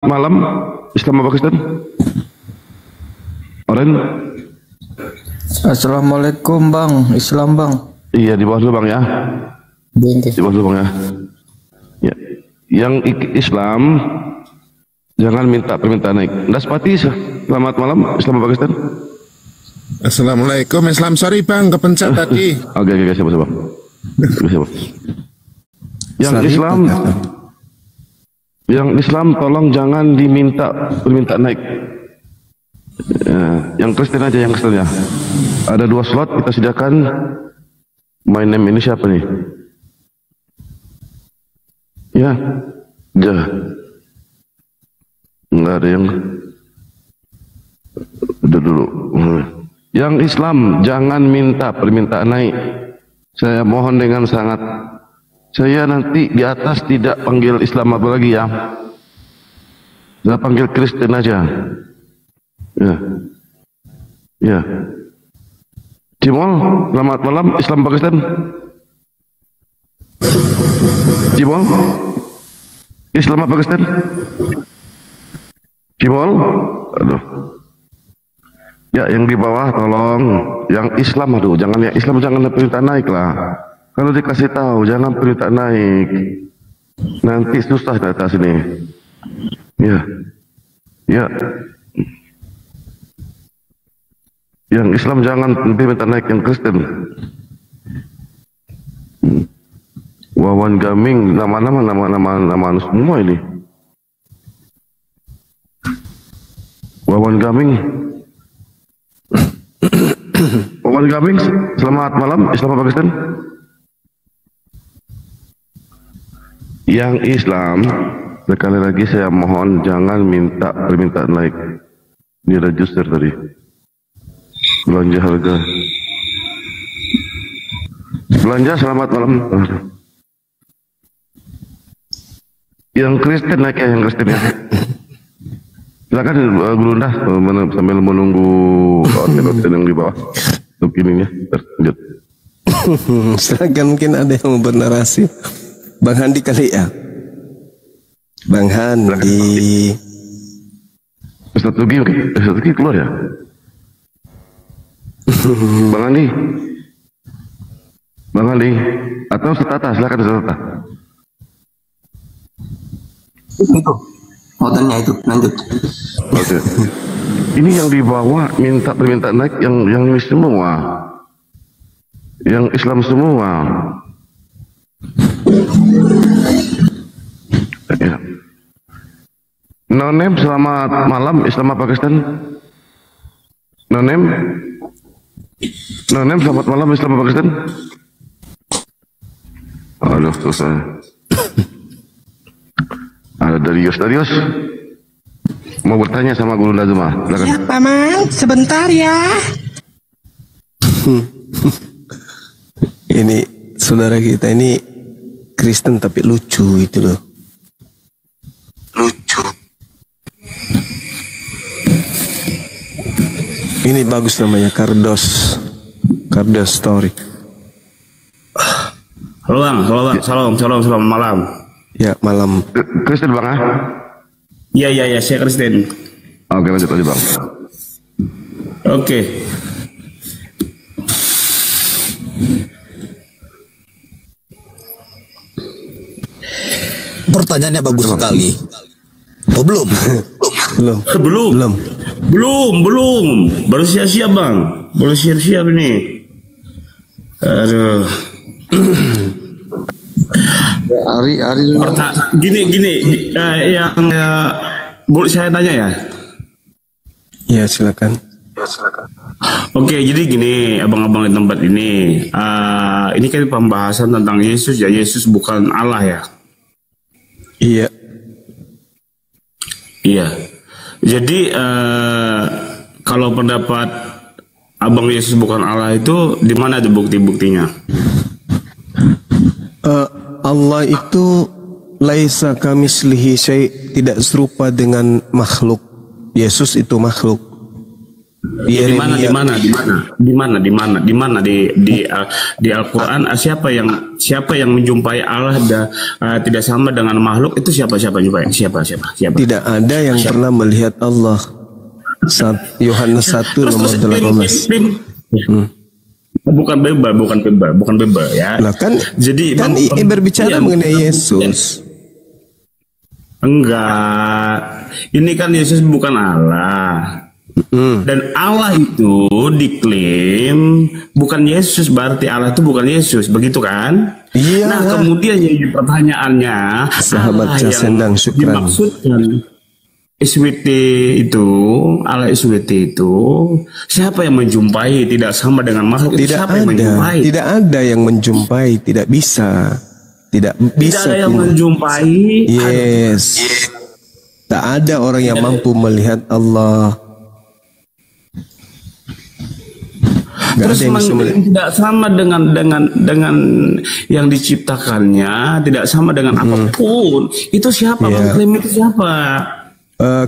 malam Islam Pakistan. Oren. Assalamualaikum Bang, Islam Bang. Iya, di bawah dulu Bang ya. Di bawah dulu Bang ya. Ya. Yang Islam jangan minta permintaan naik. Daspati, selamat malam Islam Pakistan. Assalamualaikum, Islam. Sorry Bang, kepencet tadi. Oke, siapa Bang? Siapa? Yang Islam, tolong jangan diminta permintaan naik. Yang Kristen aja, yang Kristen ya. Ada 2 slot kita sediakan. My name ini siapa nih? Ya, nggak ada yang. Udah dulu. Yang Islam jangan minta permintaan naik. Saya mohon dengan sangat. Saya nanti di atas tidak panggil Islam apa lagi ya. Saya panggil Kristen aja. Ya. Cimol, selamat malam Islam Pakistan. Cimol, Islam Pakistan. Cimol, aduh. Ya, yang di bawah tolong, yang Islam aduh, jangan yang Islam jangan perintah naik lah. Kalau dikasih tahu jangan perintah naik, nanti susah di atas ini. Ya. Yang Islam jangan perintah naik, yang Kristen. Wawan Gaming, nama semua ini. Wawan Gaming. Wawan Gaming, selamat malam Islam Pakistan. Yang Islam, sekali lagi saya mohon jangan minta permintaan naik. Ini ada juster tadi. Belanja harga. Belanja selamat malam. Yang Kristen naik ya, yang Kristen ya. Silakan Gulundah sambil menunggu organ yang di bawah. Untuk ininya lanjut. Silakan, mungkin ada yang mau bernarasi. Bang Handi kali ya. Bang Handi. Ustaz Tugi keluar ya. Bang Andi atau Setata, silakan Setata. Itu motornya itu lanjut. Oke. Ini yang dibawa minta permintaan naik yang ini semua, yang Islam semua. Ya. Nonem, selamat malam Islam Pakistan. Nonem, selamat malam Islam Pakistan. Aduh, susah. Ada Darius. Mau bertanya sama Guru Nazma. Ya, Paman, sebentar ya. Ini saudara kita ini Kristen tapi lucu itu loh. Lucu. Ini bagus namanya Kardos Story. Halo Bang. Shalom malam. Ya, malam. Kristen Bang ah? Iya, saya Kristen. Oke, lanjut Bang. Oke. Pertanyaannya bagus sekali. Oh, belum. Baru siap-siap Bang. Baru siap-siap ini. Aduh. Hari Gini, yang boleh saya tanya ya? Ya, silakan. Oke, jadi gini, abang-abang di tempat ini, ini kan pembahasan tentang Yesus ya. Yesus bukan Allah ya. Iya. Jadi kalau pendapat abang Yesus bukan Allah itu di mana ada bukti-buktinya? Allah itu laisa kamislihi syai', tidak serupa dengan makhluk. Yesus itu makhluk. Ya, di mana di Al-Qur'an siapa yang menjumpai Allah tidak sama dengan makhluk itu siapa siapa. Tidak ada yang pernah melihat Allah. Yohanes 1 nomor 18. Bukan bebal ya. Nah kan jadi kan berbicara mengenai Yesus. Enggak. Ini kan Yesus bukan Allah. Dan Allah itu diklaim bukan Yesus, berarti Allah itu bukan Yesus, begitu kan? Iya. Nah kemudian yang pertanyaannya, sahabat Jasendang Syukran, dimaksudkan SWT itu, Allah SWT itu siapa yang menjumpai tidak sama dengan makhluk? Tidak siapa ada, yang menjumpai? Tidak ada yang menjumpai, tidak bisa, tidak bisa. Tidak ada yang menjumpai. Yes. Tak ada orang yang mampu melihat Allah. Terus tidak sama dengan yang diciptakannya, tidak sama dengan apapun. Itu siapa mengklaim itu siapa?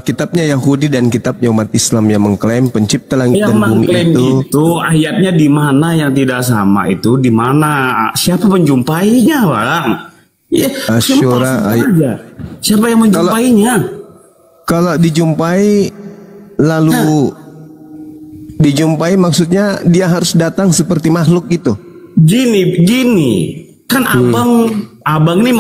Kitabnya Yahudi dan kitabnya umat Islam yang mengklaim pencipta langit yang dan bumi itu ayatnya di mana yang tidak sama itu di mana? Siapa menjumpainya, Bang? Ya, Asyura ayat. Siapa yang menjumpainya? Kalau dijumpai lalu dijumpai maksudnya dia harus datang seperti makhluk itu. Gini, kan abang ini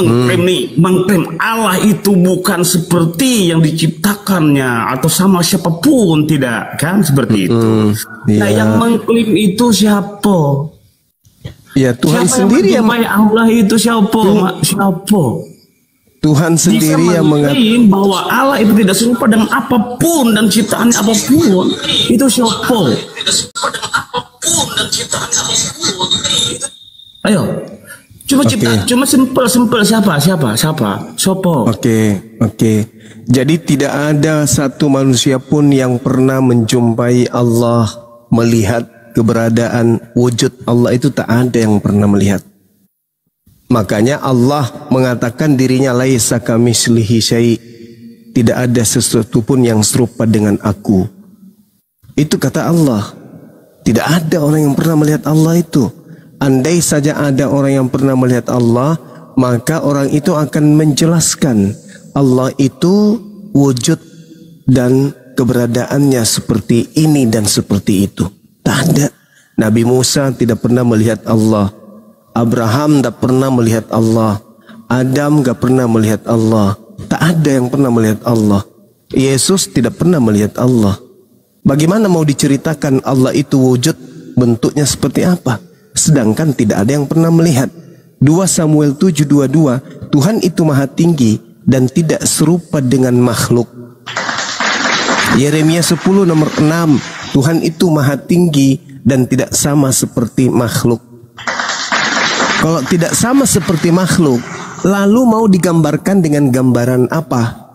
mengklaim Allah itu bukan seperti yang diciptakannya atau sama siapapun, tidak kan seperti itu. Nah yang mengklaim itu siapa? Ya Tuhan siapa sendiri yang Allah itu siapa? Tuhan sendiri yang mengklaim bahwa Allah itu tidak serupa dengan apapun dan ciptaan apapun. Itu siapa? Ayo, cuma simpel siapa? Oke. Jadi tidak ada satu manusia pun yang pernah menjumpai Allah, melihat keberadaan wujud Allah itu, tak ada yang pernah melihat. Makanya Allah mengatakan dirinya laisa kamitslihi syai', tidak ada sesuatu pun yang serupa dengan aku. Itu kata Allah. Tidak ada orang yang pernah melihat Allah itu. Andai saja ada orang yang pernah melihat Allah, maka orang itu akan menjelaskan Allah itu wujud dan keberadaannya seperti ini dan seperti itu. Tak ada. Nabi Musa tidak pernah melihat Allah. Abraham tak pernah melihat Allah. Adam tak pernah melihat Allah. Tak ada yang pernah melihat Allah. Yesus tidak pernah melihat Allah. Bagaimana mau diceritakan Allah itu wujud, bentuknya seperti apa? Sedangkan tidak ada yang pernah melihat. 2 Samuel 7:22, Tuhan itu maha tinggi dan tidak serupa dengan makhluk. Yeremia 10 nomor 6, Tuhan itu maha tinggi dan tidak sama seperti makhluk. Kalau tidak sama seperti makhluk, lalu mau digambarkan dengan gambaran apa?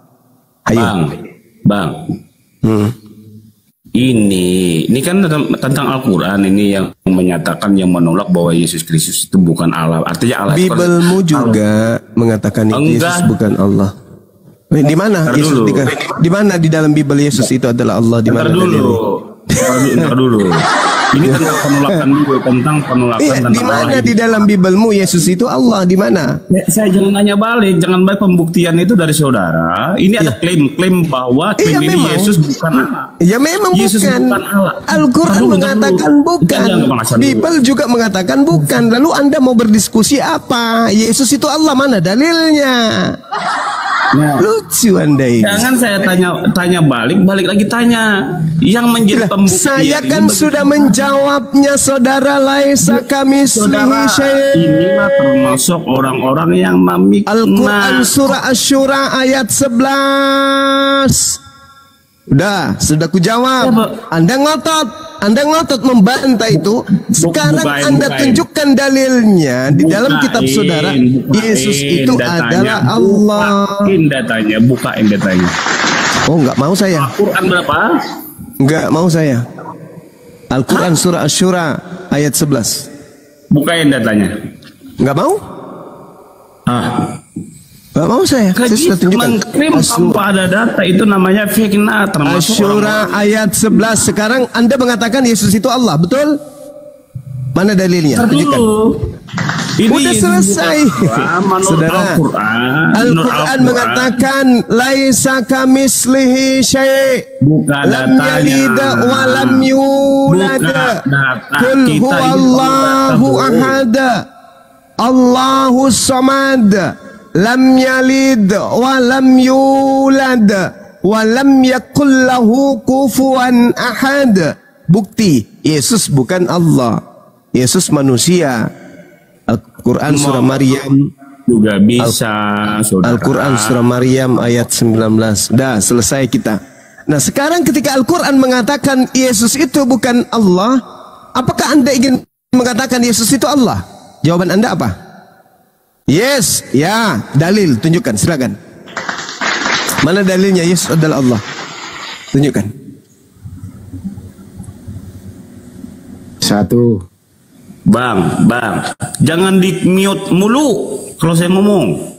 Ayo. Bang. Ini kan tentang Al-Quran ini yang menyatakan, yang menolak bahwa Yesus Kristus itu bukan Allah. Artinya Allah. Bibelmu juga mengatakan Yesus bukan Allah. Di mana Yesus? Di mana di dalam Bibel Yesus itu adalah Allah? Di mana dulu. Ini tentang penolakan di mana di dalam Bibelmu Yesus itu Allah? Di mana? Saya jangan nanya balik, jangan balik pembuktian itu dari saudara. Ini ada klaim bahwa klaim ini memang. Yesus bukan Allah. Ya memang Yesus bukan Allah. Al-Quran mengatakan bukan. Bibel juga mengatakan bukan. Lalu Anda mau berdiskusi apa? Yesus itu Allah, mana dalilnya? Nah, lucu Anda ini. Jangan saya tanya balik lagi tanya. Yang menjadi pembuktian. Saya kan sudah menjawabnya, saudara. Laisa kamitslihi syai'. Inilah termasuk orang-orang yang memikirkan Al-Quran surah Asy-Syura ayat 11. Sudah ku jawab. Anda ngotot membantah itu. Sekarang Anda tunjukkan dalilnya di dalam kitab saudara. Yesus itu adalah Allah. Bukain datanya. Oh, nggak mau saya. Al-Quran berapa? Nggak mau saya. Al-Quran surah Asy-Syura ayat 11. Bukain datanya. Nggak mau? Nggak mau saya sudah tunjukkan. Mengklaim tanpa ada data itu namanya fitnah, termasuk Asy-Syura ayat 11. Sekarang Anda mengatakan Yesus itu Allah, betul? Mana dalilnya? Tunjukkan. Ini udah selesai. Saudara, Al-Quran mengatakan laisa kamislihi syai'. Lam yalid wa lam yulad. Qul huwallahu ahad. Allahus samad. Lam yalid wa lam yulad wa lam yakul lahu kufuwan ahad. Bukti Yesus bukan Allah, Yesus manusia. Al-Quran surah Maryam juga bisa. Al-Quran surah Maryam ayat 19. Dah selesai kita. Nah sekarang ketika Al-Quran mengatakan Yesus itu bukan Allah, apakah Anda ingin mengatakan Yesus itu Allah? Jawaban Anda apa? Yes, ya, dalil, tunjukkan, silakan. Mana dalilnya Yesus adalah Allah? Tunjukkan. 1. Bang, jangan di mute mulu kalau saya ngomong.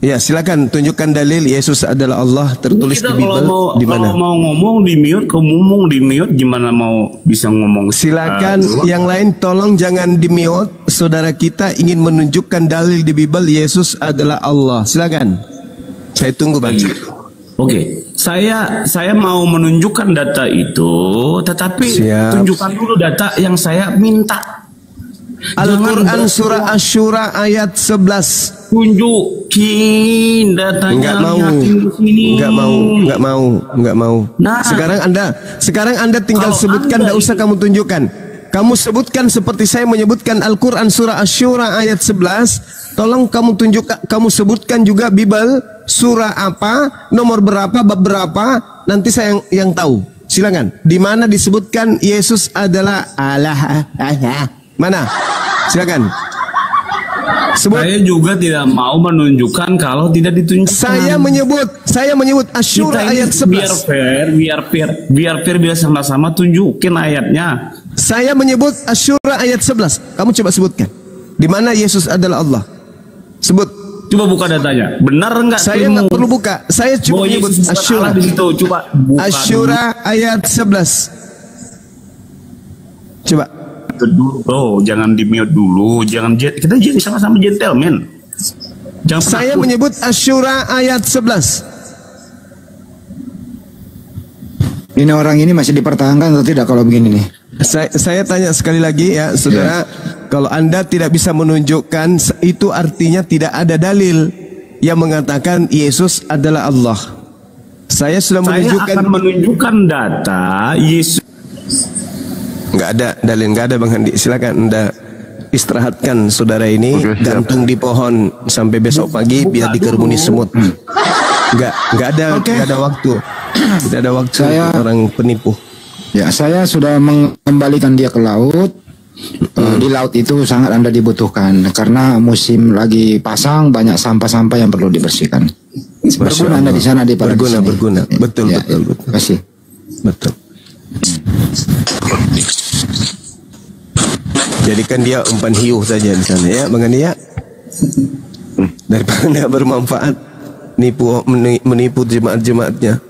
Ya, silakan tunjukkan dalil Yesus adalah Allah tertulis di Bible di mana? Kalau mau ngomong di mute, kalau ngomong di mute gimana mau bisa ngomong? Silakan yang lain tolong jangan di mute. Saudara kita ingin menunjukkan dalil di Bible Yesus adalah Allah. Silakan. Saya tunggu, Bang. Oke, saya mau menunjukkan data itu, tetapi tunjukkan dulu data yang saya minta. Al-Quran surah Asy-Syura ayat 11. Tunjukin datanya. Enggak mau. Nah, sekarang Anda tinggal sebutkan, enggak usah kamu tunjukkan. Kamu sebutkan seperti saya menyebutkan Al-Quran surah Asy-Syura ayat 11. Tolong kamu tunjukkan, kamu sebutkan juga Bible surah apa, nomor berapa, bab berapa, nanti saya yang tahu. Silakan. Di mana disebutkan Yesus adalah Allah? Mana? Silakan. Saya juga tidak mau menunjukkan kalau tidak ditunjukkan. Saya menyebut Asy-Syura ayat 11. Biar fair bila sama-sama tunjukin ayatnya. Saya menyebut Asy-Syura ayat 11. Kamu coba sebutkan. Di mana Yesus adalah Allah? Sebut. Coba buka datanya. Benar enggak? Saya enggak perlu buka. Saya cuma menyebut Asy-Syura. Coba buka. Asy-Syura ayat 11. Coba. Oh, jangan di mute dulu. Kita jadi sama-sama gentleman. Saya menyebut Asy-Syura ayat 11. Ini orang ini masih dipertahankan atau tidak kalau begini nih? Saya tanya sekali lagi ya, saudara. Kalau Anda tidak bisa menunjukkan, itu artinya tidak ada dalil yang mengatakan Yesus adalah Allah. Saya sudah menunjukkan. Saya akan menunjukkan data Yesus. Nggak ada dalil, nggak ada Bang Handi. Silakan Anda istirahatkan saudara ini, gantung di pohon sampai besok pagi biar dikerumuni semut. Nggak ada waktu. Tidak ada waktu orang penipu. Ya, saya sudah mengembalikan dia ke laut. Di laut itu sangat Anda dibutuhkan karena musim lagi pasang, banyak sampah-sampah yang perlu dibersihkan. Berguna Anda di sana di berguna. Betul. Terima kasih. Betul. Jadikan dia umpan hiu saja di sana ya, Bang Andi ya. Daripada bermanfaat menipu jemaat-jemaatnya.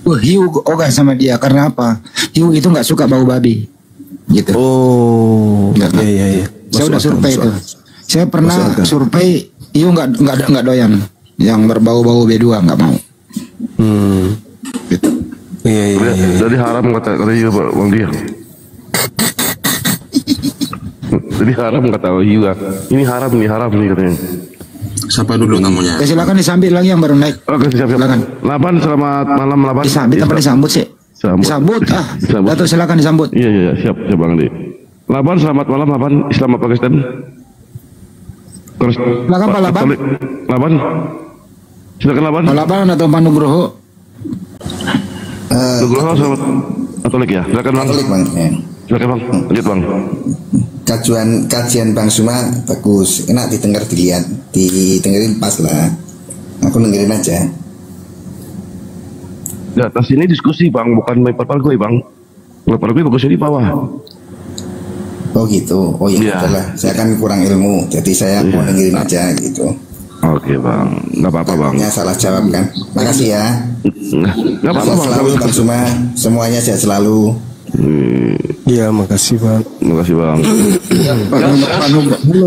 Hiu ogah sama dia karena apa? Hiu itu nggak suka bau babi, gitu. Oh, iya. Saya udah survei itu. Saya pernah survei hiu nggak doyan, yang berbau-bau B2 nggak mau. Gitu. Iya. Jadi haram kata hiu Bang dia. Jadi haram kata hiu. Ini haram nih katanya. Siapa dulu namanya? Ya, silakan disambit lagi yang baru naik. Oke, siap. Silakan. Laban, selamat malam Laban. Disambit apa disambut sih? Disambut. Dato silakan disambut. Iya, siap Bang Andi. Laban, selamat malam Laban, Islam Pakistan. Silakan Pak Laban. Laban. Silakan Laban. Pak Laban atau Pak Nugroho? Nugroho selamat Katolik ya. Silakan Bang. Katolik Bang. Silakan Bang. Lanjut Bang. Kajian Bang Suma bagus, enak dilihat, didengerin pas lah. Aku dengerin aja. Di atas ini diskusi Bang, bukan main parpol gue Bang. Kalau parpol bagusnya di bawah. Oh gitu. Oh iya, Iya. itulah. Saya kan kurang ilmu, jadi saya mau dengerin aja gitu. Oke bang, nggak apa-apa bang. Takutnya salah jawab kan. Makasih ya. Nggak apa-apa Sehat bang. selalu Bang Suma. Semuanya sehat selalu. Ya, makasih Bang. Terima kasih bang.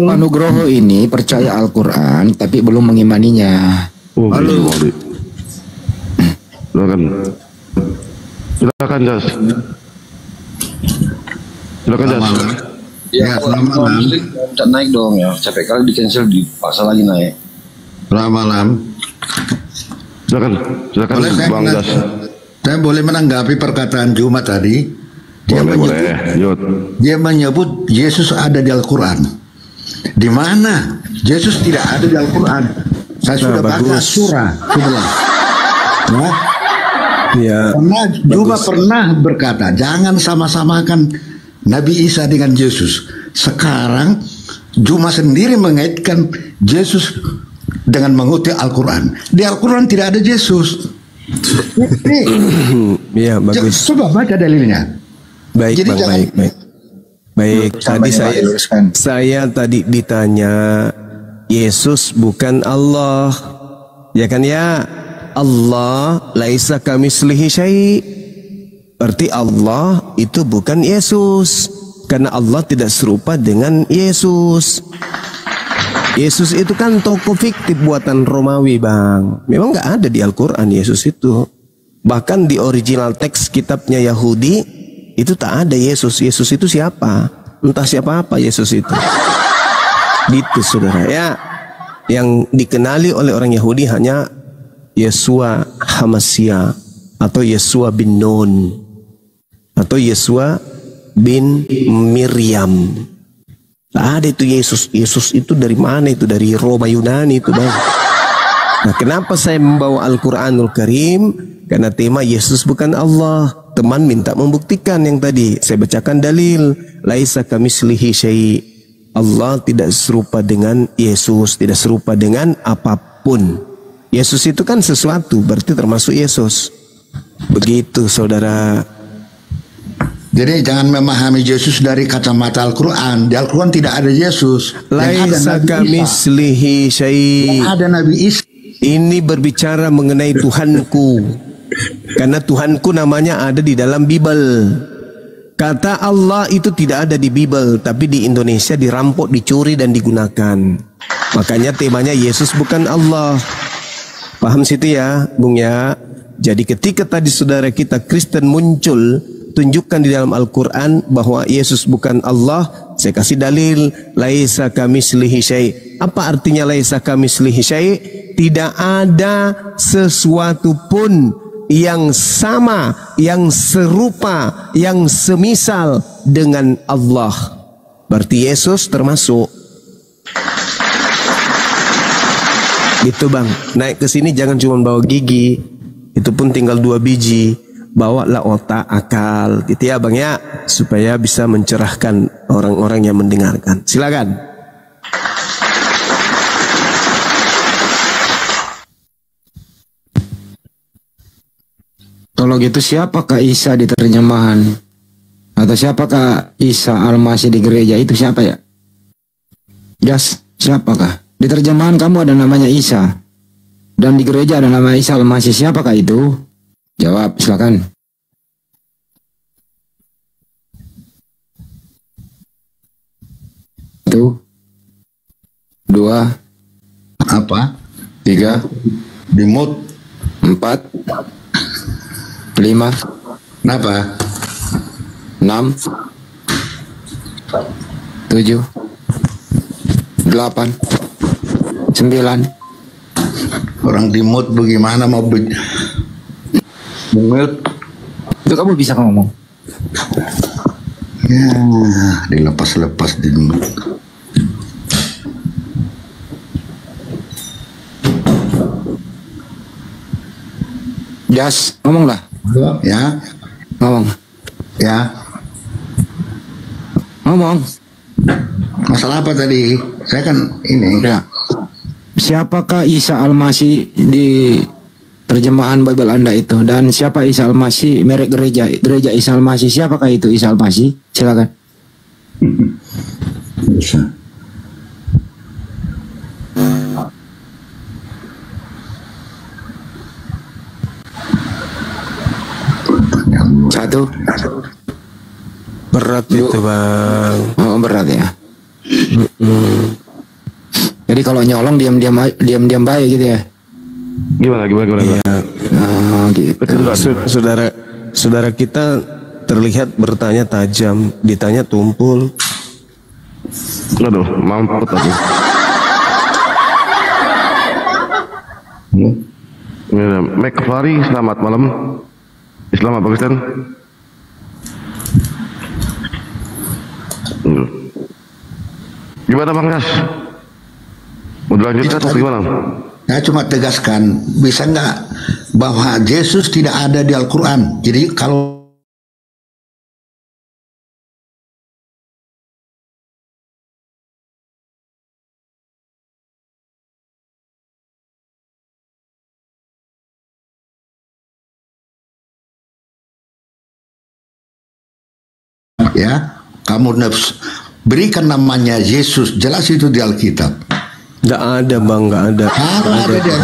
Pak Nugroho ini percaya Al-Quran tapi belum mengimaninya. Oh, halo. Silakan Jas. Silakan Jas. Ya, selamat malam. Tidak naik dong ya. Capek kali di cancel di pasal lagi naik. Selamat malam. Silakan Boleh bang Jas. saya boleh menanggapi perkataan Jumat tadi. Boleh. Yud. Dia menyebut Yesus ada di Al-Quran. Di mana Yesus tidak ada di Al-Quran? Saya sudah baca surah 11. Ya. Ya. Juga pernah berkata, jangan sama-samakan Nabi Isa dengan Yesus. Sekarang Juma sendiri mengaitkan Yesus dengan mengutip Al-Quran. Di Al-Quran tidak ada Yesus. Ya, bagus. Coba baca dalilnya. Baik, Jadi Bang, jangan- baik. Baik, tadi saya tadi ditanya, Yesus bukan Allah. Ya kan ya? Allah laisa kamitslihi syai'. Berarti Allah itu bukan Yesus. Karena Allah tidak serupa dengan Yesus. Yesus itu kan tokoh fiktif buatan Romawi, Bang. Memang nggak ada di Al-Quran Yesus itu. Bahkan di original teks kitabnya Yahudi itu tak ada Yesus. Yesus itu siapa? Entah siapa apa Yesus itu. Gitu saudara ya. Yang dikenali oleh orang Yahudi hanya Yesua Hamasya atau Yesua bin Nun atau Yesua bin Miriam. Tak ada itu Yesus. Yesus itu dari mana itu? Dari Roma Yunani itu, Bang. Nah, kenapa saya membawa Al-Quranul Karim? Karena tema Yesus bukan Allah. Teman minta membuktikan yang tadi. Saya bacakan dalil. Laisa kamitslihi syai'. Allah tidak serupa dengan Yesus. Tidak serupa dengan apapun. Yesus itu kan sesuatu. Berarti termasuk Yesus. Begitu saudara. Jadi jangan memahami Yesus dari kacamata Al-Quran. Di Al-Quran tidak ada Yesus. Laisa kamitslihi syai'. Yang ada Nabi Isa. Ini berbicara mengenai Tuhanku. Karena Tuhanku namanya ada di dalam Bible. Kata Allah itu tidak ada di Bible, tapi di Indonesia dirampok, dicuri dan digunakan. Makanya temanya Yesus bukan Allah. Paham situ ya, Bung ya? Jadi ketika tadi saudara kita Kristen muncul, tunjukkan di dalam Al-Quran bahwa Yesus bukan Allah, saya kasih dalil. Laisa kamitslihi syai'. Apa artinya laisa kamitslihi syai'? Tidak ada sesuatu pun yang sama, yang serupa, yang semisal dengan Allah. Berarti Yesus termasuk. Gitu Bang. Naik ke sini jangan cuma bawa gigi. Itu pun tinggal 2 biji. Bawalah otak, akal, gitu ya Bang ya, supaya bisa mencerahkan orang-orang yang mendengarkan. Silakan. Kalau gitu siapakah Isa di terjemahan? Atau siapakah Isa Al-Masih di gereja itu siapa ya? Jas, siapakah? Di terjemahan kamu ada namanya Isa. Dan di gereja ada nama Isa Al-Masih. Siapakah itu? Jawab, silakan. Itu. 2. Apa? 3. Di mood. 4. 5. Kenapa? 6. 7. 8. 9. Orang di mood bagaimana mau mute? Itu kamu bisa ngomong. Ya, dilepas-lepas di mood. Jas, ngomong lah. Ya, Ngomong. ya. Ngomong. Masalah apa tadi? Saya kan ini. Ya. Siapakah Isa Al-Masih di terjemahan Bible Anda itu? Dan siapa Isa Al-Masih merek gereja? Gereja Isa Al-Masih. Siapakah itu Isa Al-Masih? Silakan. Bisa. Satu. Berat itu bang. Oh, berat ya. Jadi kalau nyolong diam-diam baik gitu ya. Gimana? Ya. Oh, gitu. Saudara kita terlihat bertanya tajam, ditanya tumpul. Aduh, mampus aku. McFlurry, selamat malam. Islam apa Kristen? Gimana Bang Ras? Mau dilanjutkan atau gimana? Saya cuma tegaskan, bisa nggak bahwa Yesus tidak ada di Al-Quran. Jadi kalau ya, kamu berikan namanya Yesus, jelas itu di Alkitab. Nggak ada bang, nggak ada. Ada dia.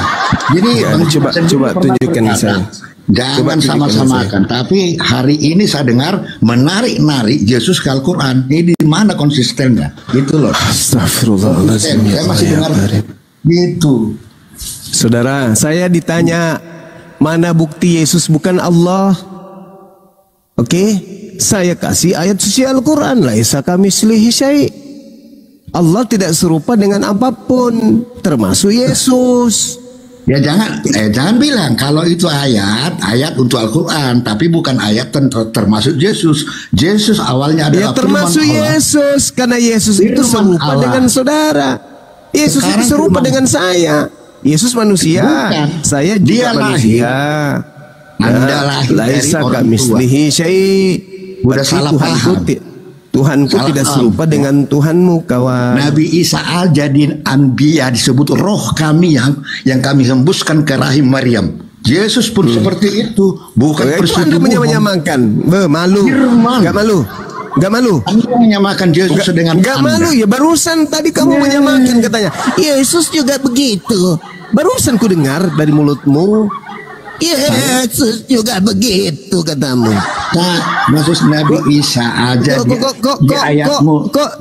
Jadi coba tunjukkan saya. Jangan sama-samakan. Tapi hari ini saya dengar menarik-narik Yesus ke Al-Quran. Ini di mana konsistennya? Gitu loh. Astagfirullahaladzim. Saya masih dengar gitu. Saudara, saya ditanya mana bukti Yesus bukan Allah? Oke, saya kasih ayat suci Al-Quran. Laisa kamitslihi syai'. Allah tidak serupa dengan apapun, termasuk Yesus. Ya jangan bilang kalau itu ayat untuk Al-Quran, tapi bukan ayat termasuk Yesus. Yesus awalnya adalah termasuk Yesus, karena Yesus itu serupa dengan saudara. Yesus itu serupa dengan saya. Yesus manusia, saya juga manusia. Anda lahir dari orang tua. Udah salah paham. Tuhanku tidak serupa dengan Tuhanmu, kawan. Nabi Isa al-Jadin Anbiya disebut roh kami yang kami hembuskan ke rahim Maryam. Yesus pun seperti itu, bukan Anda menyamakan. Malu. Gak malu. Gak malu. Anda menyamakan Yesus dengan Gak malu ya, barusan tadi kamu menyamakan katanya. Yesus juga begitu. Barusan ku dengar dari mulutmu. Yesus juga begitu katamu. Nah, maksud Nabi Isa aja di ayatmu kok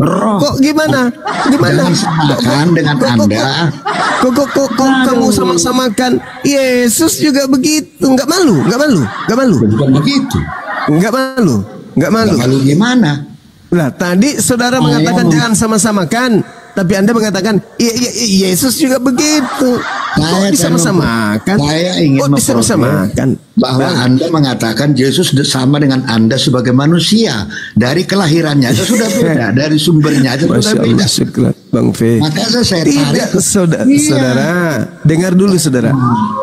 gimana? Jangan samakan dengan Anda. Kok kamu sama-samakan Yesus juga begitu? Nggak malu? Bukan begitu. Nggak malu gimana? Lah tadi saudara mengatakan jangan sama-samakan, tapi Anda mengatakan Yesus juga begitu. Kok bisa sama-samakan? Saya ingin mempermasalahkan bahwa Anda mengatakan Yesus sama dengan Anda sebagai manusia. Dari kelahirannya itu sudah beda, dari sumbernya itu sudah beda. Bang Fe. Makanya saya tarik. Saudara, dengar dulu saudara.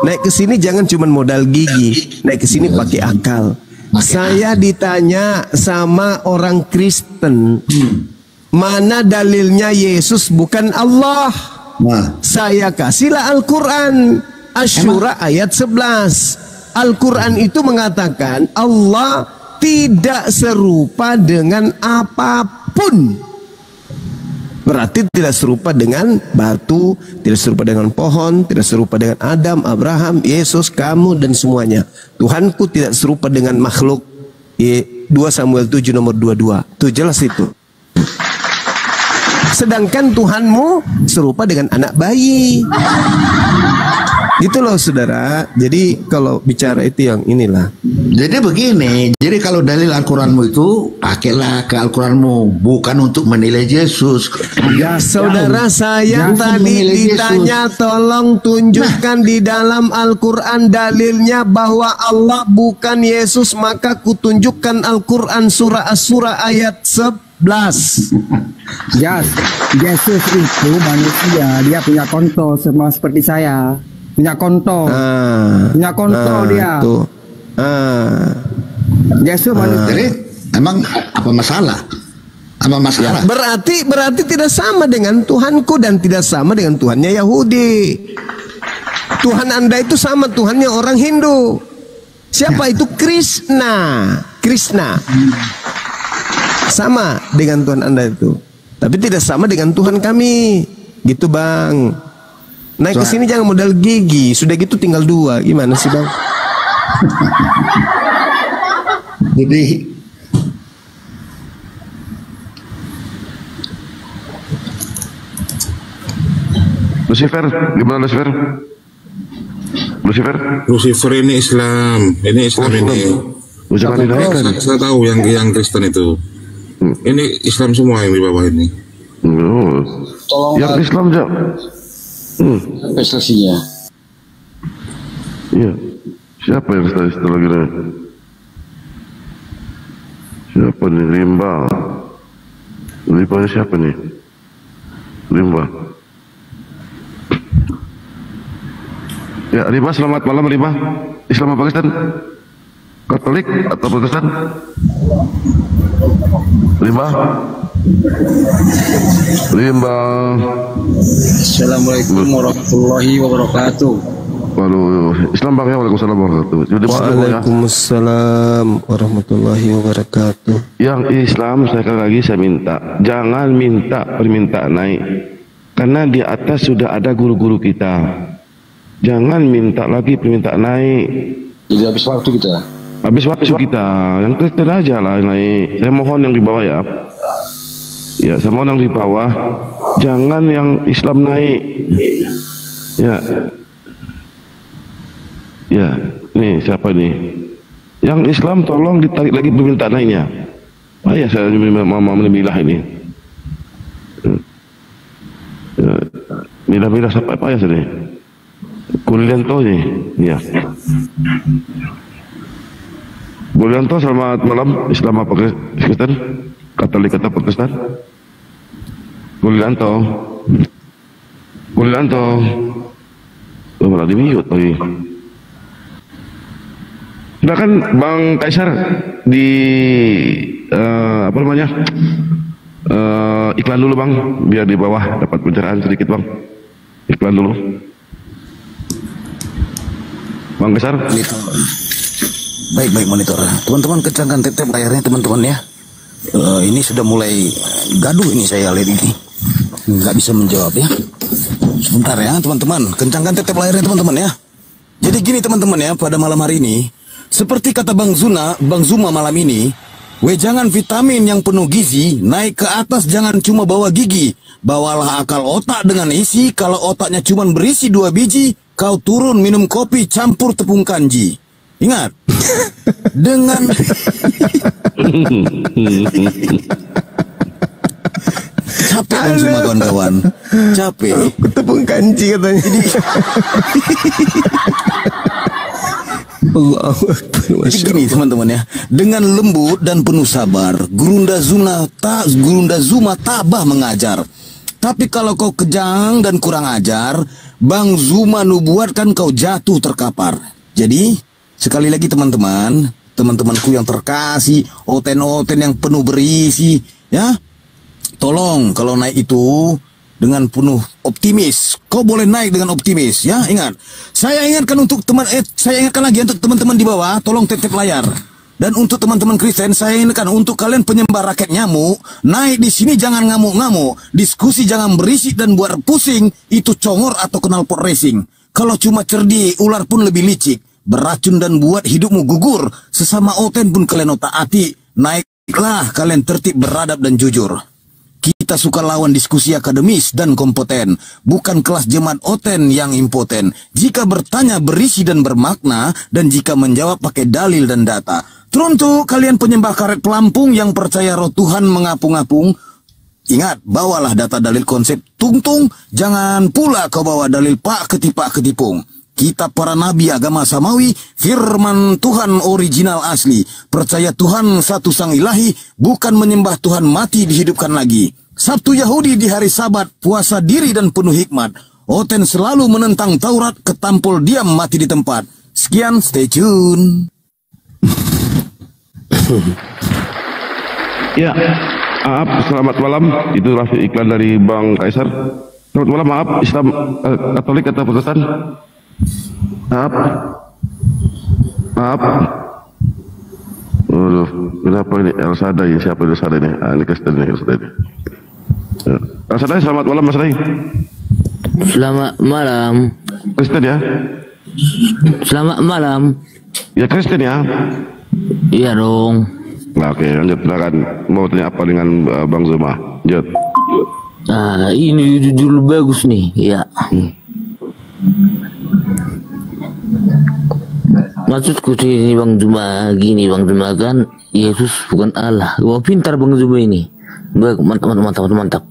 Naik ke sini jangan cuma modal gigi, naik ke sini pakai akal. Saya ditanya sama orang Kristen, mana dalilnya Yesus bukan Allah? Saya kasihlah Al-Quran, Asy-Syura ayat 11. Al-Quran itu mengatakan Allah tidak serupa dengan apapun. Berarti tidak serupa dengan batu, tidak serupa dengan pohon, tidak serupa dengan Adam, Abraham, Yesus, kamu dan semuanya. Tuhanku tidak serupa dengan makhluk. 2 Samuel 7 nomor 22. Itu jelas itu. Sedangkan Tuhanmu serupa dengan anak bayi. Gitu loh saudara. Jadi kalau bicara itu yang inilah. Jadi begini. Jadi kalau dalil Al-Quranmu itu pakailah ke Al-Quranmu, bukan untuk menilai Yesus. Ya saudara, saya tadi ditanya tolong tunjukkan di dalam Al-Quran dalilnya bahwa Allah bukan Yesus, maka kutunjukkan Al-Quran surah Asy-Syura ayat 11. Yesus itu manusia, dia punya konto sama seperti saya. Punya konto. Dia. Yesus manusia. Jadi emang apa masalah? Ya, berarti tidak sama dengan Tuhanku dan tidak sama dengan Tuhannya Yahudi. Tuhan Anda itu sama Tuhannya orang Hindu. Siapa itu? Krishna. Sama dengan Tuhan Anda itu. Tapi tidak sama dengan Tuhan kami. Gitu Bang. Naik ke sini jangan modal gigi. Sudah gitu tinggal 2. Gimana sih Bang? Jadi Lucifer, gimana Lucifer? Lucifer ini Islam, ini Islam ini. Jangan dinaikkan. Saya tahu yang Kristen itu. Ini Islam semua yang di bawah ini. Tolong yang Islam aja. prestasinya. Iya. Siapa yang setelah gini? Siapa nih? Limbanya siapa nih? Limba. Ya, Limba, selamat malam Limba. Islam apa Kristen? Katolik atau Protestan? Limba. Assalamualaikum warahmatullahi wabarakatuh. Waduh, Islam Bang ya, waalaikumsalam warahmatullahi wabarakatuh. Waalaikumsalam warahmatullahi wabarakatuh. Yang Islam sekali lagi saya minta, jangan minta permintaan naik, karena di atas sudah ada guru-guru kita. Jangan minta lagi permintaan naik. Jadi habis waktu kita. Habis waktu kita, yang Kristen aja lah naik. Saya mohon yang di bawah ya. Ya, saya mohon yang di bawah, jangan yang Islam naik. Ya. Ya, nih siapa nih? Yang Islam tolong ditarik lagi permintaan naiknya. Ya, saya mau milah ini. Ya, milah sampai apa ya sini? Kulianto nih, ya. Kulianto, selamat malam. Islam apa Kristen? Katolik atau Protestan? Kulianto. Malah di mute lagi. Silakan Bang Kaisar di apa namanya? Iklan dulu Bang, biar di bawah dapat pencerahan sedikit Bang. Iklan dulu. Bang Kaisar. Baik monitor. Teman-teman kencangkan tetep layarnya teman-teman ya. Ini sudah mulai gaduh ini saya lihat ini. Nggak bisa menjawab ya. Sebentar ya teman-teman, kencangkan tetep layarnya teman-teman ya. Jadi gini teman-teman ya, pada malam hari ini seperti kata Bang Zuma malam ini, wejangan vitamin yang penuh gizi, naik ke atas jangan cuma bawa gigi, bawalah akal otak dengan isi. Kalau otaknya cuma berisi 2 biji, kau turun minum kopi campur tepung kanji. Ingat, dengan capek Bang Zuma kawan-kawan, capek. Tepung kanji katanya. Jadi gini teman-teman ya, dengan lembut dan penuh sabar, Gurunda Zuma tabah mengajar. Tapi kalau kau kejang dan kurang ajar, Bang Zuma nubuatkan kau jatuh terkapar. Jadi sekali lagi temantemanku yang terkasih, oten-oten yang penuh berisi, ya, tolong kalau naik itu dengan penuh optimis. Kau boleh naik dengan optimis, ya. Ingat, saya ingatkan lagi untuk teman-teman di bawah, tolong tetep layar. Dan untuk teman-teman Kristen, saya ingatkan untuk kalian penyembah raket nyamuk, naik di sini jangan ngamuk-ngamuk, diskusi jangan berisik dan buat pusing, itu congor atau knalpot racing. Kalau cuma cerdik, ular pun lebih licik, beracun dan buat hidupmu gugur. Sesama oten pun kalian otak-atik, naiklah kalian tertib, beradab dan jujur. Kita suka lawan diskusi akademis dan kompeten, bukan kelas jemaat oten yang impoten. Jika bertanya berisi dan bermakna, dan jika menjawab pakai dalil dan data. Teruntuk kalian penyembah karet pelampung yang percaya roh Tuhan mengapung-apung, ingat, bawalah data dalil konsep tungtung, jangan pula kau bawa dalil pak ketipung. Kitab para nabi agama samawi, firman Tuhan original asli. Percaya Tuhan satu sang ilahi, bukan menyembah Tuhan mati dihidupkan lagi. Sabtu Yahudi di hari Sabat, puasa diri dan penuh hikmat. Oten selalu menentang Taurat, ketampul diam mati di tempat. Sekian, stay tune. Ya, maaf, selamat malam. Itulah iklan dari Bang Kaisar. Selamat malam, maaf, Islam Katolik atau Protestan? Maaf. Waduh, kenapa ini El Sadai? Siapa El Sadai ini? Ini Kristen ini, El Sadai ini. Mas Rai, selamat malam Mas Rai. Selamat malam. Kristen ya? Selamat malam. Ya Kristen ya? Iya dong. Nah, oke, lanjut. Silakan. Mau tanya apa dengan Bang Zuma? Lanjut. Ah, ini judul bagus nih, ya. Maksudku sih Bang Zuma gini, Bang Zuma kan Yesus bukan Allah. Wah, pintar Bang Zuma ini. Mantap.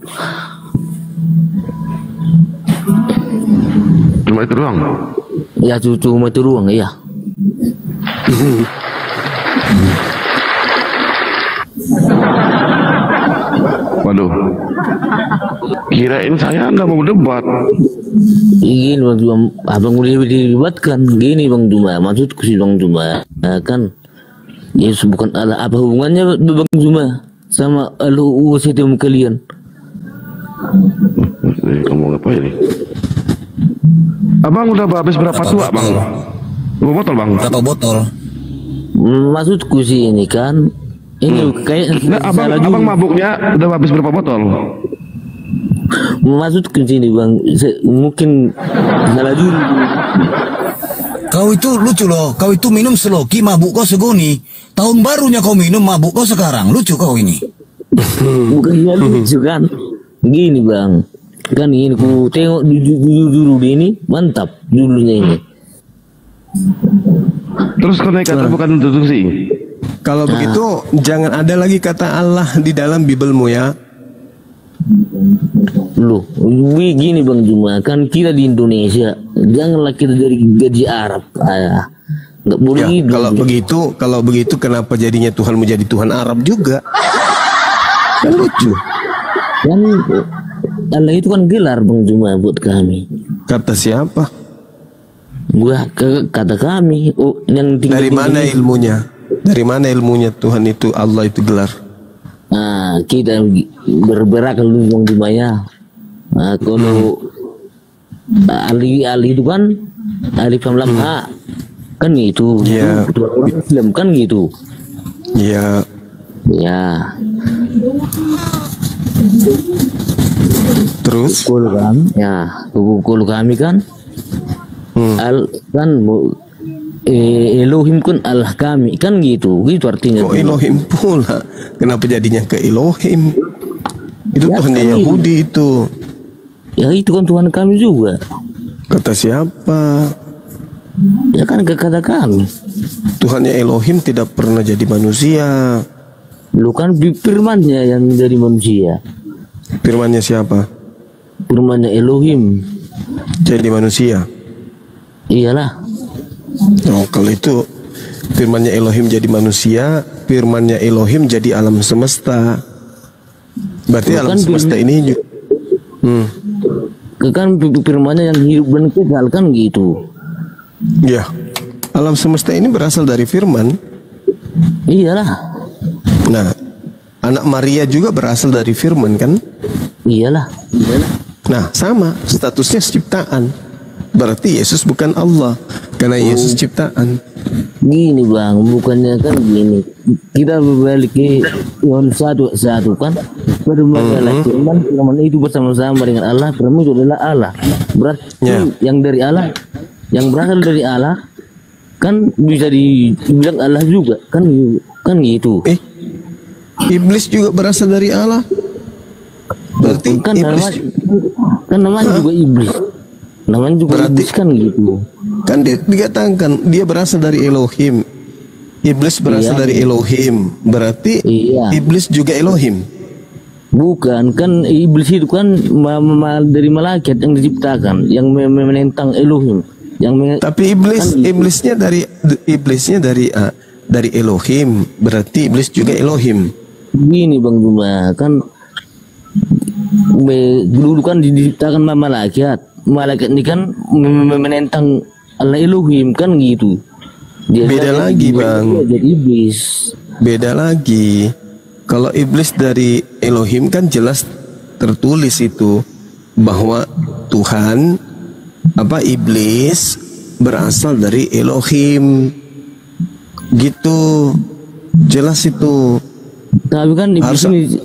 Cuma itu doang? Ya, cuma itu doang, iya. Waduh, kirain saya nggak mau debat. Gini Bang Zuma, abang udah didebatkan. Gini Bang Zuma, maksudku sih Bang Zuma, kan Yesus bukan Allah. Apa hubungannya Bang Zuma sama Allah kalian? Kamu ngapain ini? Abang udah habis berapa tua Bang? Berapa botol Bang? Berapa botol? Maksudku sih ini kan, ini kayak abang mabuknya udah habis berapa botol? Maksudku sini Bang, mungkin salah dulu. Kau itu lucu loh, kau itu minum seloki, mabuk kau segoni. Tahun barunya kau minum, mabuk kau sekarang. Lucu kau ini. Bukannya lucu kan? Gini Bang, kan ini ku tengok dulu ini, mantap dulunya ini. Terus kau naik kata bukan introduksi. Kalau begitu jangan ada lagi kata Allah di dalam Bibelmu ya. Loh, gini Bang Zuma, kan kita di Indonesia, janganlah kita dari gaji Arab. Nggak boleh ya, kalau begitu kenapa jadinya Tuhan menjadi Tuhan Arab juga? Kan lucu. Kan Allah itu kan gelar Bang Zuma buat kami. Kata siapa? Kata kami. Oh, yang dari mana ilmunya? Dari mana ilmunya Tuhan itu Allah itu gelar? Nah, kita berakal dulu Bang Zuma ya. Nah, kalau Ali itu kan alif lam ha kan gitu. Ya. Islam kan gitu. Ya. Ya. Terus? Kul kan? Ya, kul kami kan. Al kan Elohim kan Allah kami kan gitu artinya. Oh Elohim pula, kenapa jadinya ke Elohim? Itu ya, Tuhan Yahudi itu. Ya itu kan Tuhan kami juga. Kata siapa? Ya kan kata kami. Tuhannya Elohim tidak pernah jadi manusia. Lu kan firmannya yang jadi manusia. Firmannya siapa? Firmannya Elohim. Jadi manusia. Iyalah. Oh, kalau itu firmannya Elohim jadi manusia, firmannya Elohim jadi alam semesta. Berarti alam semesta ini kan firmannya yang hidup dan kekal kan gitu. Ya. Alam semesta ini berasal dari firman. Iyalah. Nah, anak Maria juga berasal dari firman kan? Iyalah. Nah, sama statusnya ciptaan. Berarti Yesus bukan Allah karena Yesus ciptaan. Gini Bang, bukannya kan gini. Kita berbalik ke Yohanes 1 kan. Firman itu bersama-sama dengan Allah. Firman itu adalah Allah. Berarti yang dari Allah, yang berasal dari Allah kan bisa dibilang Allah juga kan gitu. Iblis juga berasal dari Allah. Berarti kan namanya juga iblis. Namanya juga iblis kan gitu. Kan dikatakan dia berasal dari Elohim. Iblis berasal dari Elohim. Berarti iblis juga Elohim. Bukan, kan iblis itu kan dari malaikat yang diciptakan, yang menentang Elohim. Tapi iblisnya dari Elohim. Berarti iblis juga Elohim. Gini Bang Zuma, kan dulu kan diciptakan malaikat. Malaikat ini kan menentang Allah Elohim kan gitu. Beda lagi Bang. Jadi iblis. Beda lagi. Kalau iblis dari Elohim kan jelas tertulis itu bahwa Tuhan iblis berasal dari Elohim. Gitu. Jelas itu. Tapi kan iblis ini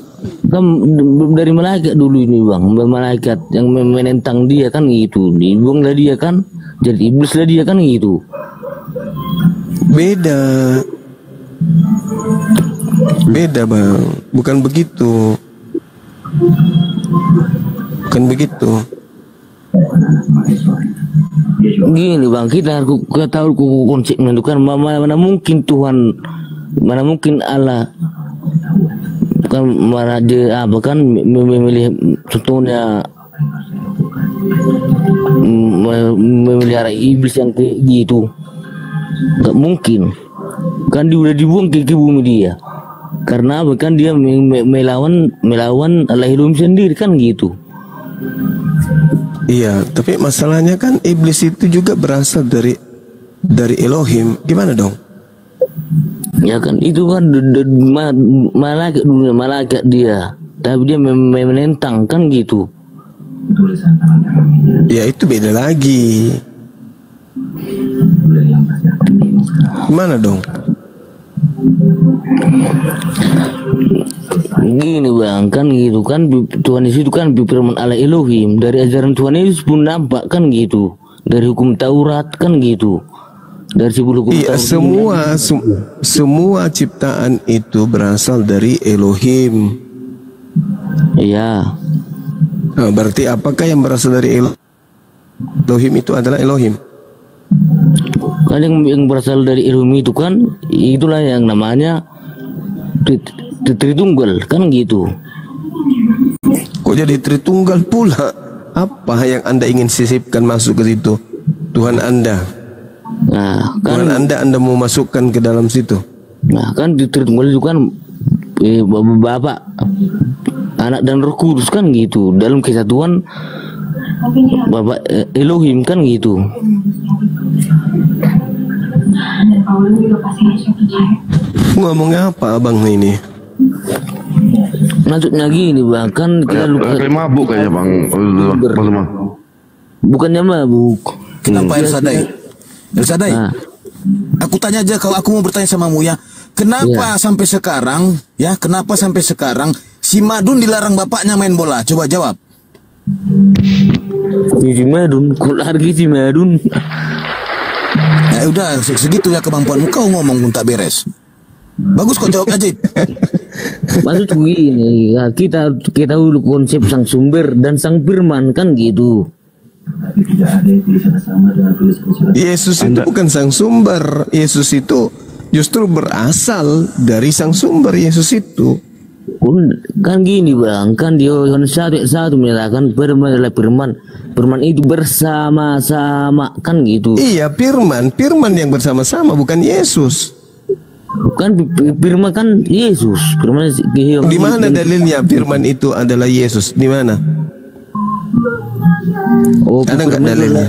Kan dari malaikat dulu ini bang, malaikat yang menentang dia kan gitu, dibuanglah dia kan, jadi iblis lah dia kan gitu. Beda bang, bukan begitu. Gini bang, kita harus tahu konsep menentukan mana mungkin Tuhan, mana mungkin Allah kan meraja apa kan memilih contohnya memelihara iblis yang kayak gitu, nggak mungkin kan dia udah dibuang ke bumi dia karena apa kan dia melawan Allah hidup sendiri kan gitu. Iya, tapi masalahnya kan iblis itu juga berasal dari Elohim. Gimana dong? Ya kan itu kan malaikat dia, tapi dia menentang kan gitu. Ya itu beda lagi. Gimana dong? Gini bang, kan gitu kan Tuhan Yesus itu kan firman Allah Elohim, dari ajaran Tuhan Yesus pun nampak kan gitu, dari hukum Taurat kan gitu, dari 10 hukum Taurat. Semua ciptaan itu berasal dari Elohim. Iya. Nah, berarti apakah yang berasal dari Elohim itu adalah Elohim? Kan yang berasal dari Elohim itu kan itulah yang namanya Tritunggal kan gitu. Kok jadi Tritunggal pula? Apa yang Anda ingin sisipkan masuk ke situ? Tuhan Anda. Nah, kan Tuhan Anda mau masukkan ke dalam situ. Nah, kan di Tritunggal itu kan Bapak, Anak dan Roh Kudus kan gitu. Dalam kesatuan Bapak Elohim kan gitu. Ngomongnya apa abang ini? Maksudnya gini bang, kan kita lupa. Kayak mabuk kayaknya bang. Bukannya mabuk. Kenapa El Sadai? Nah. Aku tanya aja, kalau aku mau bertanya samamu ya, kenapa sampai sekarang si Madun dilarang bapaknya main bola? Coba jawab. Si Madun, kok lagi si Madun? Ya udah, segitu ya kemampuanmu, kau ngomong pun tak beres. Bagus kau jawab aja. Maksud begini, ya, kita dulu konsep sang sumber dan sang firman kan gitu. Yesus itu bukan sang sumber. Yesus itu justru berasal dari sang sumber. Yesus itu kan gini bang, kan di Yohanes 1 menyatakan firman adalah firman. Firman itu bersama-sama kan gitu. Iya, firman yang bersama-sama, bukan Yesus. Kan firman kan Yesus. Firman di mana dalilnya firman itu adalah Yesus? Di mana? Ada nggak dalilnya?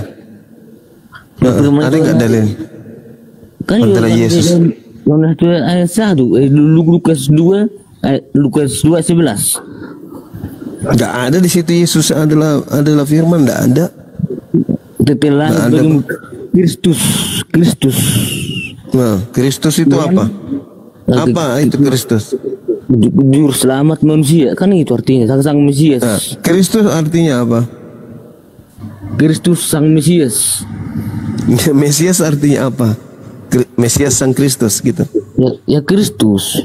Ada nggak dalil? Kan antara Yesus. Yohanes 2 ayat 1, Lukas 2:11. Nggak ada di situ Yesus adalah firman, nggak ada. Tetelah Kristus. Nah, Kristus itu apa? Apa itu Kristus? Juru selamat manusia, kan itu artinya sang Mesias. Nah, Kristus artinya apa? Kristus sang Mesias. Mesias artinya apa? Mesias sang Kristus gitu. Ya Kristus.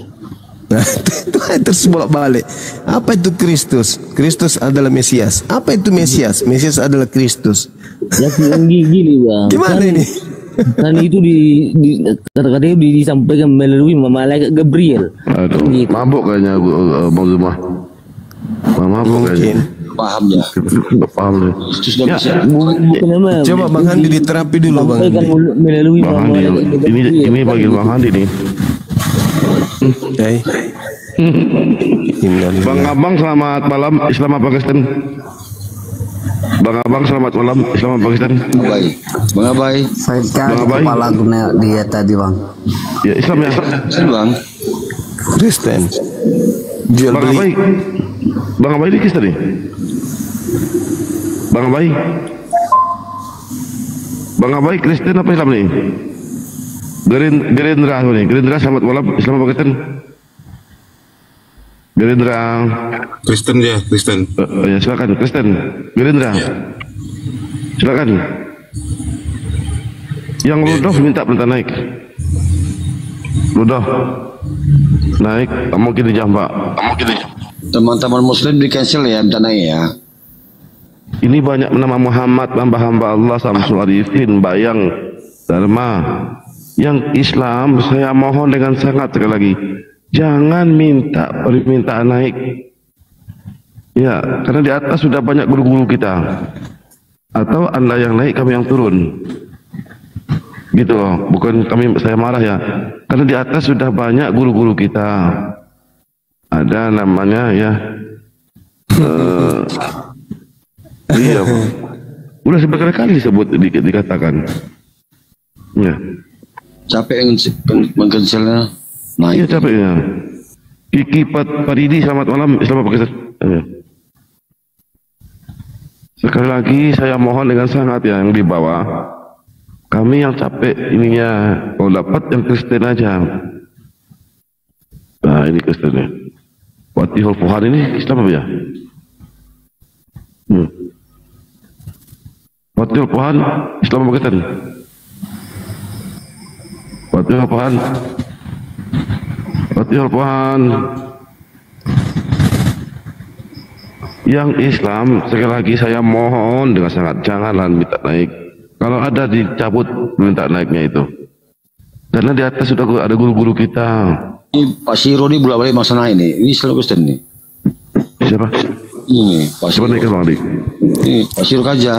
Nah, itu terus bolak-balik. Apa itu Kristus? Kristus adalah Mesias. Apa itu Mesias? Mesias adalah Kristus. Ya gini bang. Gimana kan, ini? Kan itu kata-katanya disampaikan melalui malaikat Gabriel. Aduh, gitu. Mabuk kayaknya Bang Zuma. Mabuk kayaknya. Paham ya. Paham ya. Coba Bang Handi diterapi dulu Bang Handi. Melalui Bang Handi, ini bagian Bang Handi nih. Bang Abang selamat malam, Islam apa Kristen? Bang Abang selamat malam, Islam apa Kristen? Bang Abai. Saya kepala guna dia tadi bang. Ya Islam ya. Bang. Kristen. Jual beli. Bang Abai ini Kristen nih. Bang Abai Kristen apa Islam nih? Gerindra nih. Gerindra selamat malam, Islam apa Kristen? Gerindra. Kristen ya, Kristen. Ya silakan Kristen. Gerindra. Silakan. Yang Ludoh minta perintah naik. Ludoh naik, mungkin di Pak. Teman-teman Muslim di cancel ya, minta naik ya. Ini banyak nama Muhammad, hamba Allah, Samsul Arifin, Bayang, Dharma. Yang Islam, saya mohon dengan sangat sekali lagi, jangan minta permintaan naik. Ya, karena di atas sudah banyak guru-guru kita. Atau Anda yang naik, kami yang turun. Gitu loh, bukan saya marah ya. Karena di atas sudah banyak guru-guru kita. Ada namanya ya. Iya, udah berkali-kali disebut dikatakan. Ya. Capek mengcancelnya. Iya capeknya. Kiki Paridi, selamat malam. Selamat pagi. Sekali lagi saya mohon dengan sangat yang di bawah. Kami yang capek ininya, kalau dapat yang Kristen aja. Nah ini Kristennya. Fatihul Fuhan ini Islam apa ya? Fatihul Fuhan Islam apa Kristen? Fatihul Fuhan. Fatihul Fuhan. Yang Islam sekali lagi saya mohon dengan sangat janganlah minta naik. Kalau ada dicabut minta naiknya itu. Karena di atas sudah ada guru-guru kita. Ini Pak Siro ini bolak-balik masalah ini. Ini selalu Kristen nih. Siapa? Ini Pak Siro. Siapa nih Bang Adi? Ini Pak Siro Kaja.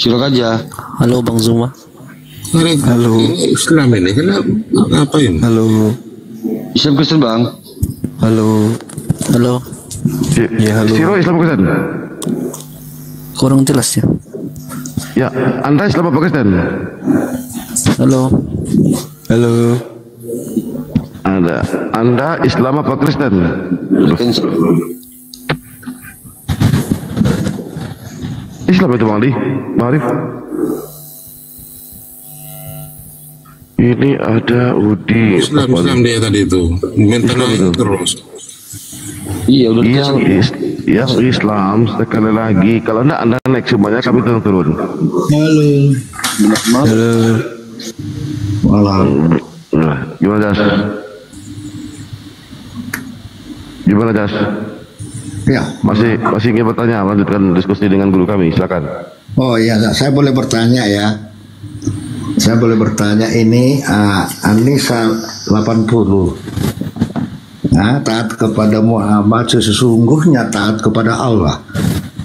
Siro Kaja. Halo Bang Zuma. Halo. Islam ini kenapa ngapain? Halo. Islam Kristen Bang. Halo. Halo. Ya halo. Siro Islam Kristen. Kurang jelas ya. Ya, Anda Islam apa Kristen? Halo. Halo. Anda Islam apa Kristen? Islam itu Bang Adi, Bang Arif. Ini ada Udi. Islam dia tadi itu. Minta naik terus. Iya udah yang Islam sekali lagi kalau enggak Anda naik semuanya kami turun. Halo. Halo. Malam. Nah, gimana Jas? Gimana Jas? Ya. Masih ingin bertanya, lanjutkan diskusi dengan guru kami, silakan. Oh iya, saya boleh bertanya ya. Saya boleh bertanya ini Anisa 80. Nah, taat kepada Muhammad sesungguhnya taat kepada Allah.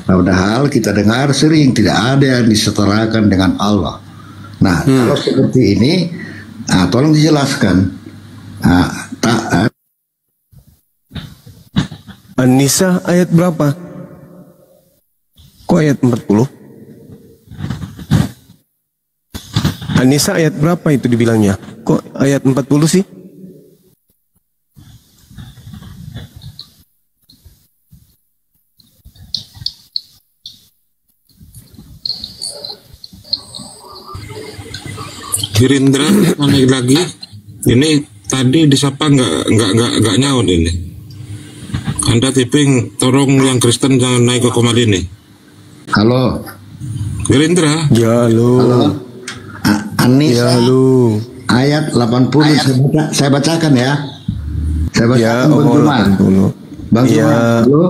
Padahal kita dengar sering tidak ada yang disetarakan dengan Allah. Nah, kalau seperti ini, tolong dijelaskan. Taat. An-Nisa ayat berapa? Kok ayat 40? An-Nisa ayat berapa itu dibilangnya? Kok ayat 40 sih? Gerindra naik lagi. Ini tadi disapa nggak nyaut ini. Anda tipping tolong yang Kristen jangan naik ke Komadini. Halo. Gerindra. Ya halo. Halo. Anissa. Ya halo. Ayat 80 saya bacakan ya. Saya bacakan Bang Zuma. Bang Zuma. Halo.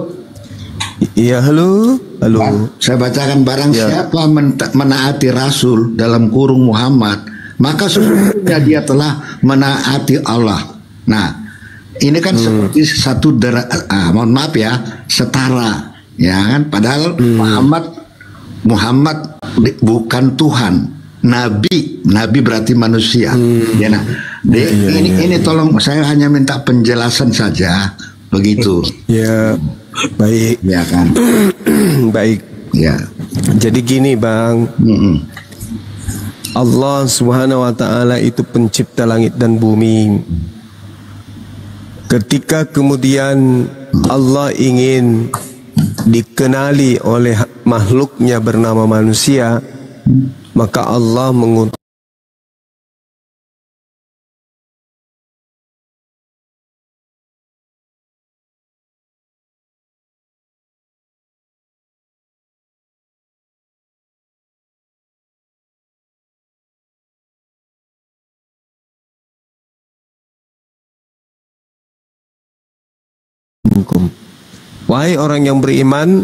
Iya halo. Halo. Saya bacakan barang siapa menaati Rasul dalam kurung Muhammad, maka sesungguhnya dia telah menaati Allah. Nah, ini kan seperti satu mohon maaf ya, setara, ya kan? Padahal Muhammad bukan Tuhan, Nabi berarti manusia. Ya, nah, ini tolong saya hanya minta penjelasan saja, begitu. Ya, baik. Ya kan. Baik. Ya. Jadi gini Bang. Allah Subhanahu wa taala itu pencipta langit dan bumi. Ketika kemudian Allah ingin dikenali oleh makhluknya bernama manusia, maka Allah mengutus minkum. Wahai orang yang beriman,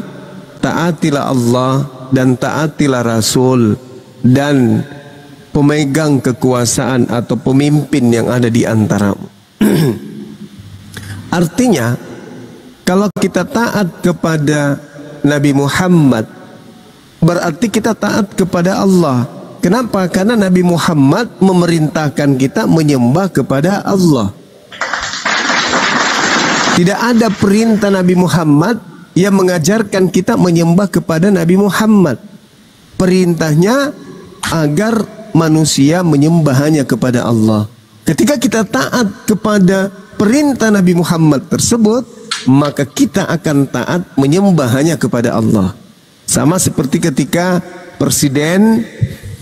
taatilah Allah dan taatilah Rasul dan pemegang kekuasaan atau pemimpin yang ada di antaramu. Artinya, kalau kita taat kepada Nabi Muhammad, berarti kita taat kepada Allah. Kenapa? Karena Nabi Muhammad memerintahkan kita menyembah kepada Allah. Tidak ada perintah Nabi Muhammad yang mengajarkan kita menyembah kepada Nabi Muhammad. Perintahnya agar manusia menyembah hanya kepada Allah. Ketika kita taat kepada perintah Nabi Muhammad tersebut, maka kita akan taat menyembah hanya kepada Allah. Sama seperti ketika presiden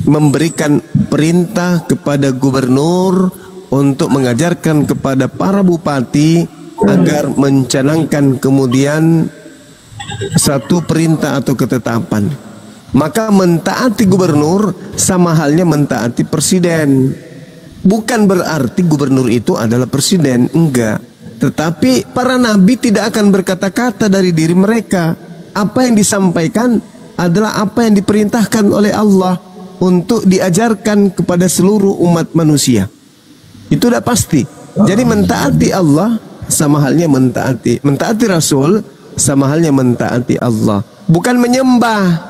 memberikan perintah kepada gubernur untuk mengajarkan kepada para bupati agar mencanangkan kemudian satu perintah atau ketetapan. Maka mentaati gubernur sama halnya mentaati presiden. Bukan berarti gubernur itu adalah presiden, enggak. Tetapi para nabi tidak akan berkata-kata dari diri mereka. Apa yang disampaikan adalah apa yang diperintahkan oleh Allah untuk diajarkan kepada seluruh umat manusia. Itu sudah pasti. Jadi mentaati Allah sama halnya mentaati Rasul sama halnya mentaati Allah. Bukan menyembah.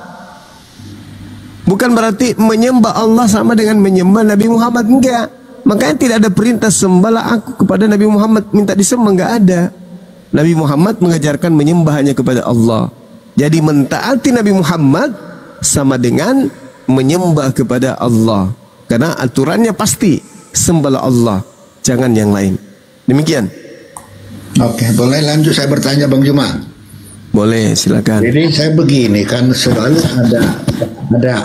Bukan berarti menyembah Allah sama dengan menyembah Nabi Muhammad, enggak. Makanya tidak ada perintah sembahlah aku kepada Nabi Muhammad, minta disembah, enggak ada. Nabi Muhammad mengajarkan menyembah hanya kepada Allah. Jadi mentaati Nabi Muhammad sama dengan menyembah kepada Allah. Karena aturannya pasti sembahlah Allah, jangan yang lain. Demikian. Oke, boleh lanjut saya bertanya Bang Juma? Boleh, silakan. Jadi saya begini kan, selalu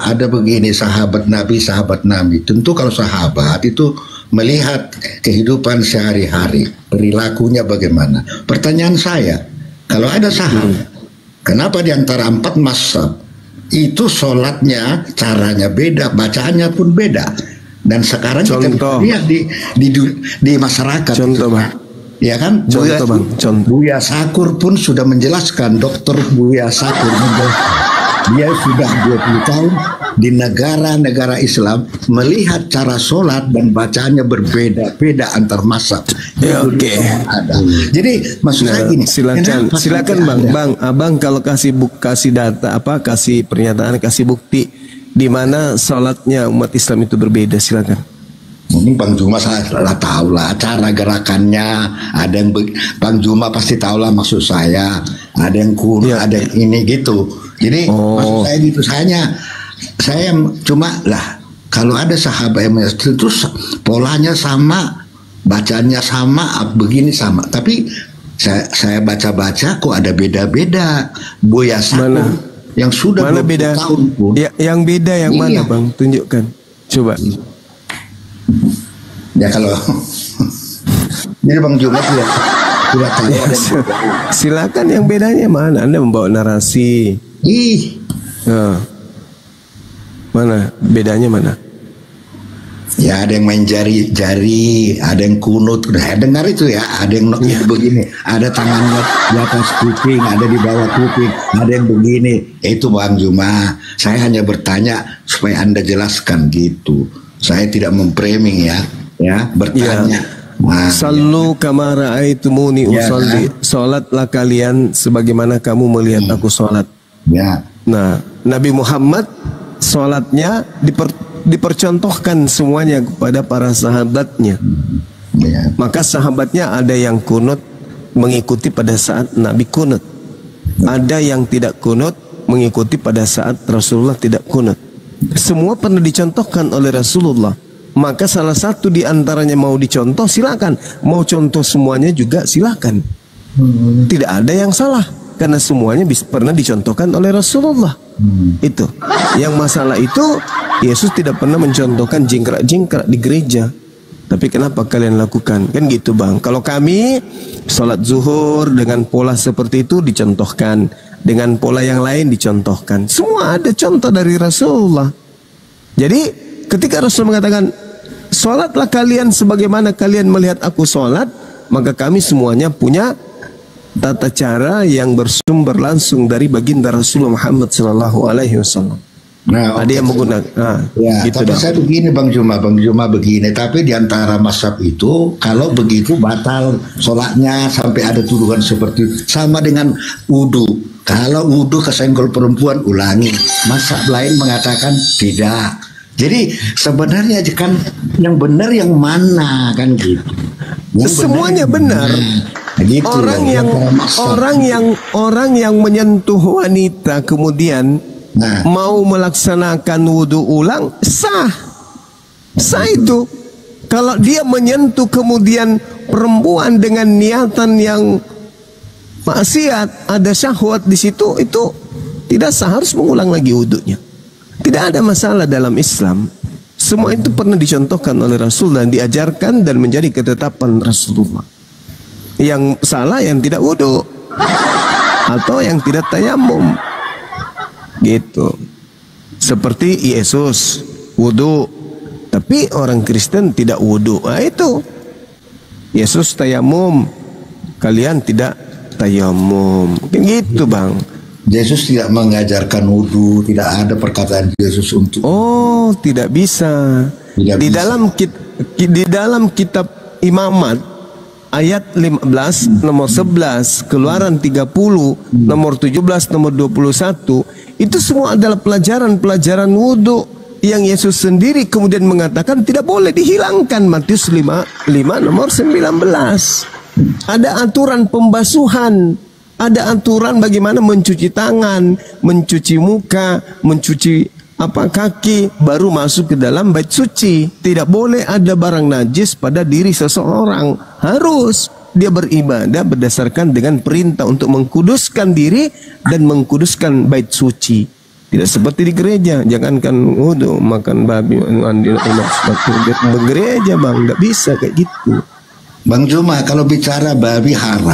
ada begini sahabat Nabi. Tentu kalau sahabat itu melihat kehidupan sehari-hari, perilakunya bagaimana. Pertanyaan saya, kalau ada sahabat, kenapa di antara 4 mazhab itu sholatnya caranya beda, bacaannya pun beda. Dan sekarang kita lihat di masyarakat. Contoh, Bang. Ya kan? Buya Sakur pun sudah menjelaskan, Dokter Buya Sakur dia sudah 20 tahun di negara-negara Islam melihat cara sholat dan bacaannya berbeda-beda antar mazhab. Ya, oke. Jadi maksud saya gini. Silakan Bang. Abang kalau kasih data kasih pernyataan, kasih bukti di mana sholatnya umat Islam itu berbeda, silakan. Ini Bang Juma salah tahu lah cara gerakannya. Ada yang Bang Juma pasti tahu lah maksud saya. Ada yang kuno, ada yang ini gitu. Jadi maksud saya gitu. Saya cuma lah kalau ada sahabat yang terus polanya sama, bacanya sama, begini sama. Tapi saya baca-baca kok ada beda-beda. Buya Sakur yang sudah 20 tahun pun. Yang beda yang mana Bang? Tunjukkan. Coba. Ya kalau jadi Bang Juma tidak tahu. Silakan yang bedanya mana? Anda membawa narasi. Mana bedanya mana? Ya ada yang main jari, ada yang kunut. Udah dengar itu ya. Ada yang begini, ada tangannya di atas kuping, ada di bawah kuping, ada yang begini. Itu Bang Juma. Saya hanya bertanya supaya Anda jelaskan gitu. Saya tidak memframing ya bertanya. Sallu kama ra'aitumuni usolli. Salatlah kalian sebagaimana kamu melihat aku salat. Ya. Nah, Nabi Muhammad salatnya dipercontohkan semuanya kepada para sahabatnya. Ya. Maka sahabatnya ada yang kunut mengikuti pada saat Nabi kunut. Ada yang tidak kunut mengikuti pada saat Rasulullah tidak kunut. Semua pernah dicontohkan oleh Rasulullah. Maka salah satu di antaranya mau dicontoh, silakan. Mau contoh semuanya juga silakan. Tidak ada yang salah karena semuanya pernah dicontohkan oleh Rasulullah. Itu. Yang masalah itu Yesus tidak pernah mencontohkan jingkrak-jingkrak di gereja. Tapi kenapa kalian lakukan? Kan gitu Bang. Kalau kami sholat zuhur dengan pola seperti itu dicontohkan, dengan pola yang lain dicontohkan. Semua ada contoh dari Rasulullah. Jadi ketika Rasul mengatakan sholatlah kalian sebagaimana kalian melihat aku sholat, maka kami semuanya punya tata cara yang bersumber langsung dari baginda Rasulullah Muhammad sallallahu alaihi wasallam. Nah, ada yang menggunakan gitu. Tapi saya begini Bang Juma begini. Tapi di antara mazhab itu kalau begitu batal sholatnya, sampai ada tuduhan seperti sama dengan wudu. Kalau wudu kesenggol perempuan ulangi. Mazhab lain mengatakan tidak. Jadi sebenarnya kan yang benar yang mana kan gitu. Semuanya benar. Gitu orang yang menyentuh wanita kemudian mau melaksanakan wudhu ulang sah itu. Kalau dia menyentuh kemudian perempuan dengan niatan yang maksiat, ada syahwat di situ, itu tidak sah, harus mengulang lagi wudhunya. Tidak ada masalah dalam Islam. Semua itu pernah dicontohkan oleh Rasul dan diajarkan dan menjadi ketetapan Rasulullah. Yang salah yang tidak wudhu atau yang tidak tayamum, gitu. Seperti Yesus wudhu, tapi orang Kristen tidak wudhu. Nah itu Yesus tayamum, kalian tidak tayamum, gitu Bang. Yesus tidak mengajarkan wudhu, tidak ada perkataan Yesus untuk. Oh, tidak bisa. Di dalam kitab Imamat ayat 15 nomor 11, Keluaran 30 nomor 17 nomor 21, itu semua adalah pelajaran wudhu yang Yesus sendiri kemudian mengatakan tidak boleh dihilangkan. Matius 5 nomor 19. Ada aturan pembasuhan, ada aturan bagaimana mencuci tangan, mencuci muka, mencuci kaki, baru masuk ke dalam bait suci. Tidak boleh ada barang najis pada diri seseorang. Harus dia beribadah berdasarkan dengan perintah untuk mengkuduskan diri dan mengkuduskan bait suci. Tidak seperti di gereja, jangankan wudu, makan babi, mandi gereja Bang, nggak bisa kayak gitu. Bang Juma, kalau bicara babi haram,